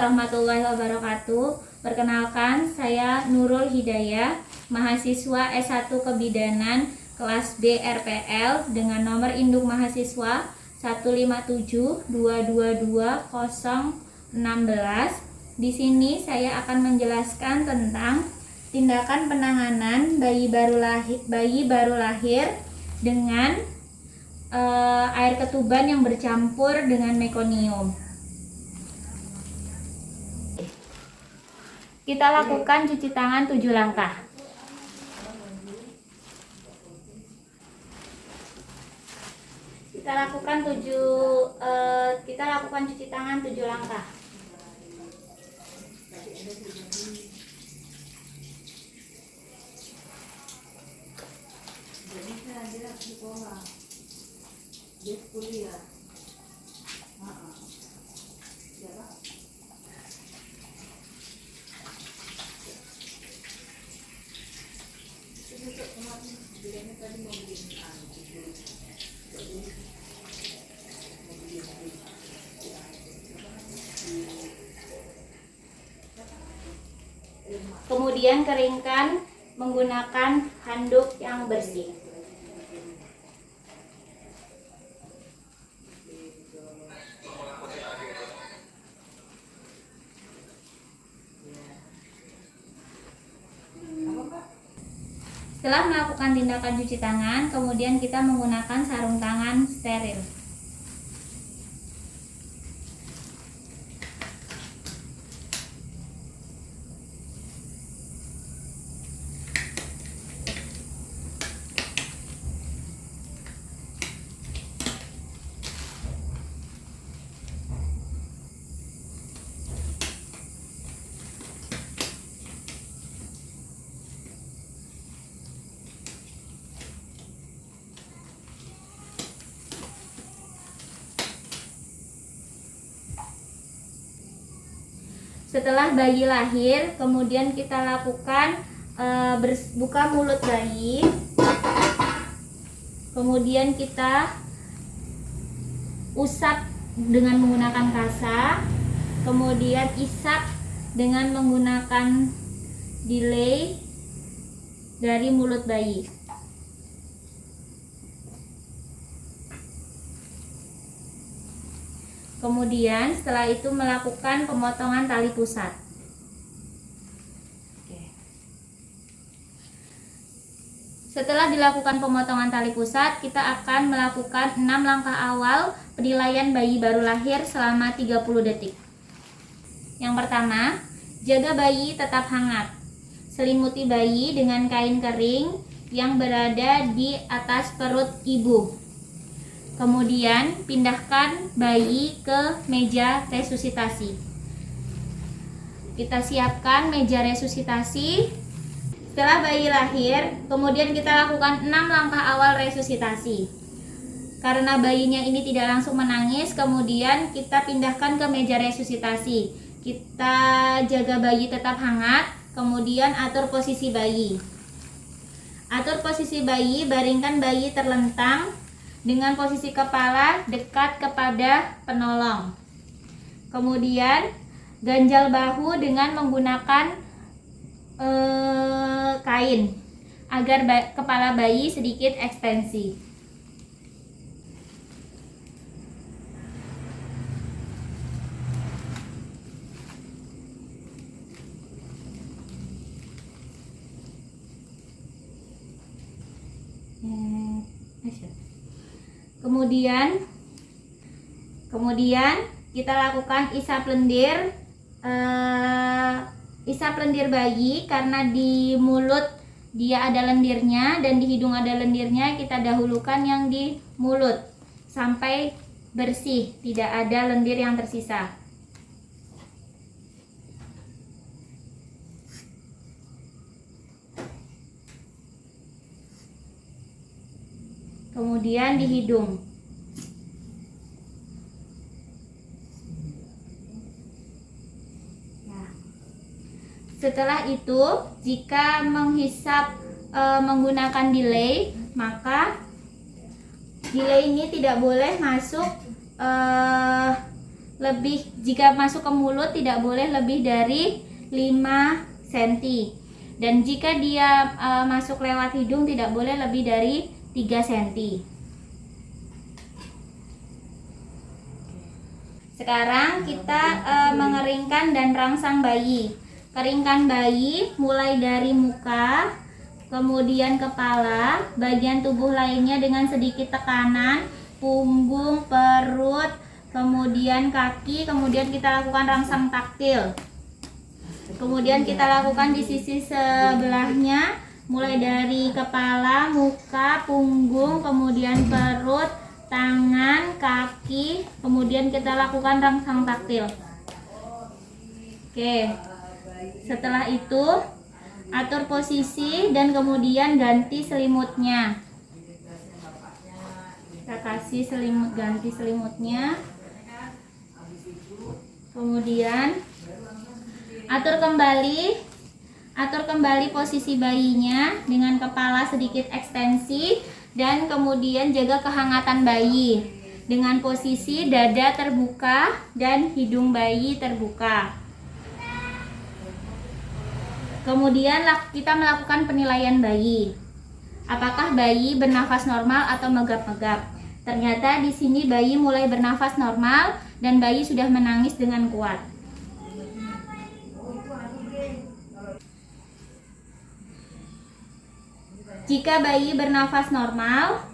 warahmatullahi wabarakatuh. Perkenalkan, saya Nurul Hidayah, mahasiswa S1 Kebidanan kelas B RPL dengan nomor induk mahasiswa 157222016. Di sini saya akan menjelaskan tentang tindakan penanganan bayi baru lahir dengan air ketuban yang bercampur dengan mekonium. Kita lakukan cuci tangan 7 langkah. Kita lakukan cuci tangan 7 langkah. Kemudian keringkan menggunakan handuk yang bersih. Setelah melakukan tindakan cuci tangan, kemudian kita menggunakan sarung tangan steril. Setelah bayi lahir, kemudian kita lakukan buka mulut bayi. Kemudian kita usap dengan menggunakan kasa. Kemudian isap dengan menggunakan delay dari mulut bayi. Kemudian setelah itu melakukan pemotongan tali pusat. Setelah dilakukan pemotongan tali pusat, kita akan melakukan 6 langkah awal penilaian bayi baru lahir selama 30 detik. Yang pertama, jaga bayi tetap hangat. Selimuti bayi dengan kain kering yang berada di atas perut ibu. Kemudian pindahkan bayi ke meja resusitasi. Kita siapkan meja resusitasi. Setelah bayi lahir, kemudian kita lakukan 6 langkah awal resusitasi. Karena bayinya ini tidak langsung menangis, kemudian kita pindahkan ke meja resusitasi. Kita jaga bayi tetap hangat, kemudian atur posisi bayi. Atur posisi bayi, baringkan bayi terlentang dengan posisi kepala dekat kepada penolong. Kemudian ganjal bahu dengan menggunakan kain agar kepala bayi sedikit ekstensi. Kemudian kita lakukan isap lendir bayi. Karena di mulut dia ada lendirnya dan di hidung ada lendirnya, kita dahulukan yang di mulut sampai bersih, tidak ada lendir yang tersisa. Kemudian di hidung. Setelah itu, jika menghisap menggunakan delay, maka delay ini tidak boleh masuk jika masuk ke mulut tidak boleh lebih dari 5 cm. Dan jika dia masuk lewat hidung tidak boleh lebih dari 3 cm. Sekarang kita mengeringkan dan rangsang bayi. Keringkan bayi mulai dari muka, kemudian kepala, bagian tubuh lainnya dengan sedikit tekanan, punggung, perut, kemudian kaki, kemudian kita lakukan rangsang taktil. Kemudian kita lakukan di sisi sebelahnya, mulai dari kepala, muka, punggung, kemudian perut, tangan, kaki, kemudian kita lakukan rangsang taktil. Oke, setelah itu atur posisi dan kemudian ganti selimutnya. Kita kasih ganti selimutnya. Kemudian atur kembali posisi bayinya dengan kepala sedikit ekstensi dan kemudian jaga kehangatan bayi dengan posisi dada terbuka dan hidung bayi terbuka. Kemudian kita melakukan penilaian bayi. Apakah bayi bernafas normal atau megap-megap? Ternyata di sini bayi mulai bernafas normal dan bayi sudah menangis dengan kuat. Jika bayi bernafas normal,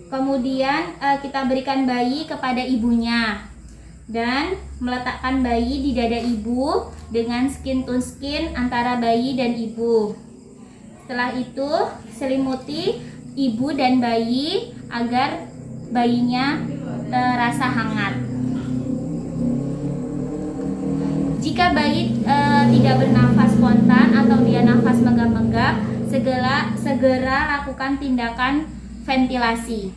kemudian kita berikan bayi kepada ibunya dan meletakkan bayi di dada ibu dengan skin to skin antara bayi dan ibu. Setelah itu selimuti ibu dan bayi agar bayinya terasa hangat. Jika bayi tidak bernafas spontan atau dia nafas megap-megap, segera lakukan tindakan ventilasi.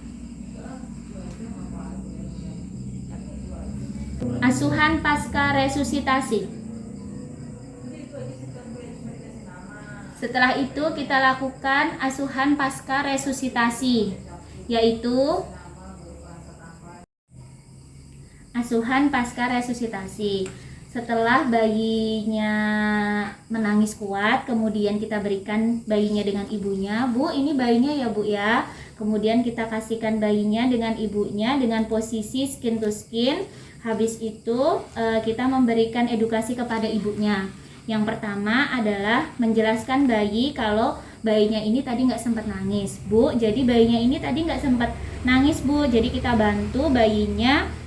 Asuhan pasca resusitasi. Setelah itu kita lakukan asuhan pasca resusitasi, yaitu asuhan pasca resusitasi. Setelah bayinya menangis kuat, kemudian kita berikan bayinya dengan ibunya. Bu, ini bayinya ya Bu ya. Kemudian kita kasihkan bayinya dengan ibunya dengan posisi skin to skin. Habis itu kita memberikan edukasi kepada ibunya. Yang pertama adalah menjelaskan bayi kalau bayinya ini tadi nggak sempat nangis. Bu, jadi bayinya ini tadi nggak sempat nangis Bu. Jadi kita bantu bayinya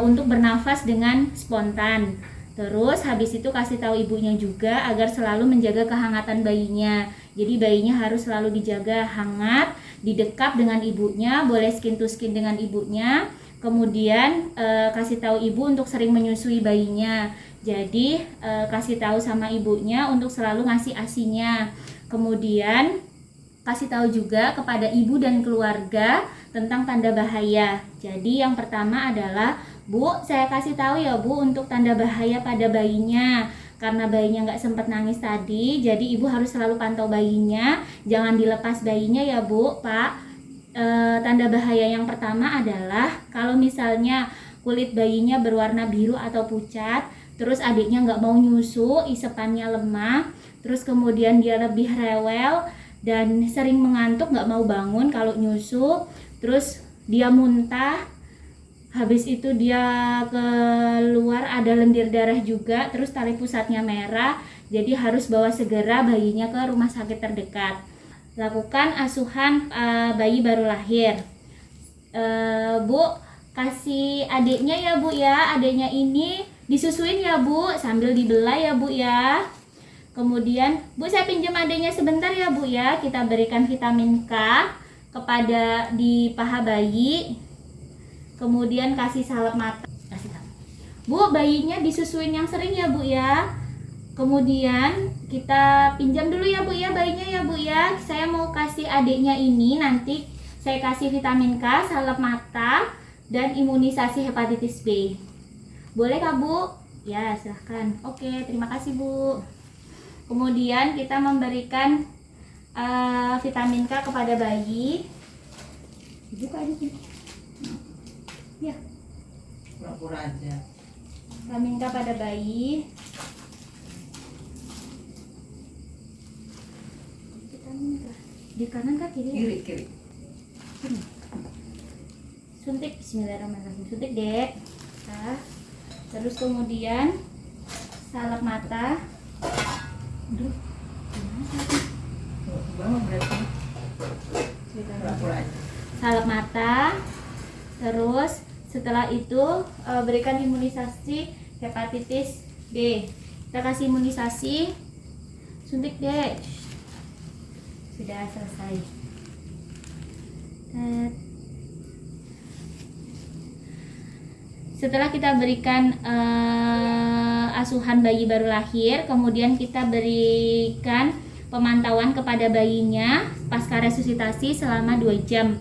untuk bernafas dengan spontan. Terus habis itu kasih tahu ibunya juga agar selalu menjaga kehangatan bayinya. Jadi bayinya harus selalu dijaga hangat, didekap dengan ibunya, boleh skin to skin dengan ibunya. Kemudian kasih tahu ibu untuk sering menyusui bayinya. Jadi kasih tahu sama ibunya untuk selalu ngasih ASI-nya. Kemudian kasih tahu juga kepada ibu dan keluarga tentang tanda bahaya. Jadi yang pertama adalah, Bu, saya kasih tahu ya Bu untuk tanda bahaya pada bayinya. Karena bayinya nggak sempat nangis tadi, jadi ibu harus selalu pantau bayinya. Jangan dilepas bayinya ya Bu, Pak. Tanda bahaya yang pertama adalah kalau misalnya kulit bayinya berwarna biru atau pucat, terus adiknya nggak mau nyusu, isepannya lemah, terus kemudian dia lebih rewel dan sering mengantuk, nggak mau bangun kalau nyusu, terus dia muntah, habis itu dia keluar ada lendir darah juga, terus tali pusatnya merah, jadi harus bawa segera bayinya ke rumah sakit terdekat. Lakukan asuhan bayi baru lahir. Bu, kasih adiknya ya Bu ya, adiknya ini disusuin ya Bu, sambil dibelah ya Bu ya. Kemudian, Bu, saya pinjam adiknya sebentar ya Bu ya. Kita berikan vitamin K kepada di paha bayi. Kemudian kasih salep mata. Bu, bayinya disusuin yang sering ya Bu ya. Kemudian kita pinjam dulu ya Bu ya bayinya ya Bu ya. Saya mau kasih adiknya ini, nanti saya kasih vitamin K, salep mata, dan imunisasi hepatitis B. Boleh Kak Bu? Ya, silahkan. Oke, terima kasih Bu. Kemudian kita memberikan vitamin K kepada bayi. Buka ini. Ya. Pura-pura aja. Kita minta pada bayi. Kita minta di kanan kah kiri? Kiri. Suntik, bismillahirrahmanirrahim. Suntik, Dek. Nah, terus kemudian salep mata. Aduh, Bangun berarti. Pura-pura aja. Salep mata. Terus setelah itu berikan imunisasi hepatitis B. Kita kasih imunisasi. Suntik, Dek. Sudah selesai. Setelah kita berikan asuhan bayi baru lahir, kemudian kita berikan pemantauan kepada bayinya pasca resusitasi selama 2 jam.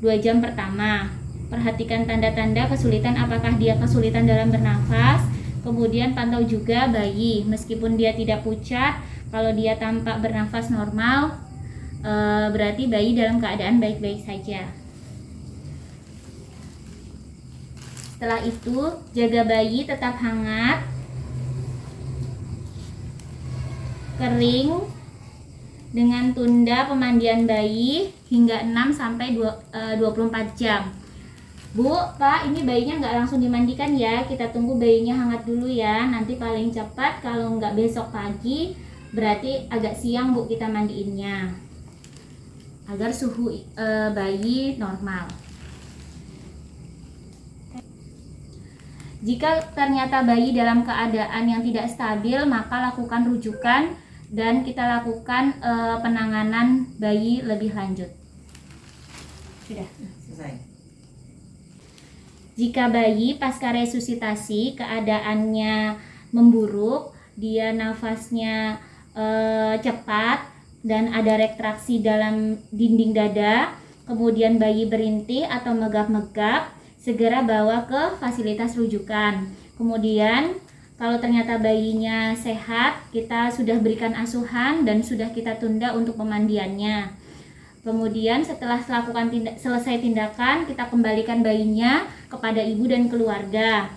2 jam pertama, perhatikan tanda-tanda kesulitan, apakah dia kesulitan dalam bernafas. Kemudian pantau juga bayi, meskipun dia tidak pucat, kalau dia tampak bernafas normal, berarti bayi dalam keadaan baik-baik saja. Setelah itu, jaga bayi tetap hangat, kering, dengan tunda pemandian bayi hingga 6-24 jam. Bu, Pak, ini bayinya nggak langsung dimandikan ya, kita tunggu bayinya hangat dulu ya. Nanti paling cepat kalau nggak besok pagi, berarti agak siang Bu kita mandiinnya, agar suhu bayi normal. Jika ternyata bayi dalam keadaan yang tidak stabil, maka lakukan rujukan dan kita lakukan penanganan bayi lebih lanjut. Sudah Selesai. Jika bayi pasca resusitasi keadaannya memburuk, dia nafasnya cepat dan ada retraksi dalam dinding dada, kemudian bayi berintih atau megap-megap, segera bawa ke fasilitas rujukan. Kemudian kalau ternyata bayinya sehat, kita sudah berikan asuhan dan sudah kita tunda untuk pemandiannya. Kemudian setelah selesai tindakan, kita kembalikan bayinya kepada ibu dan keluarga.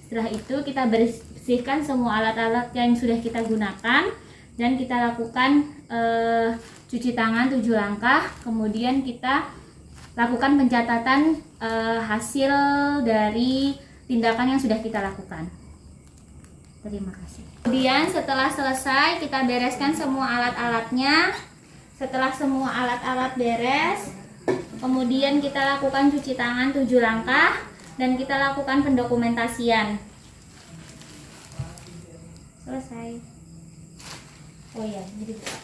Setelah itu kita bersihkan semua alat-alat yang sudah kita gunakan dan kita lakukan cuci tangan 7 langkah. Kemudian kita lakukan pencatatan hasil dari tindakan yang sudah kita lakukan. Terima kasih. Kemudian setelah selesai, kita bereskan semua alat-alatnya. Setelah semua alat-alat beres, kemudian kita lakukan cuci tangan 7 langkah dan kita lakukan pendokumentasian. Selesai. Oh ya, jadi ya.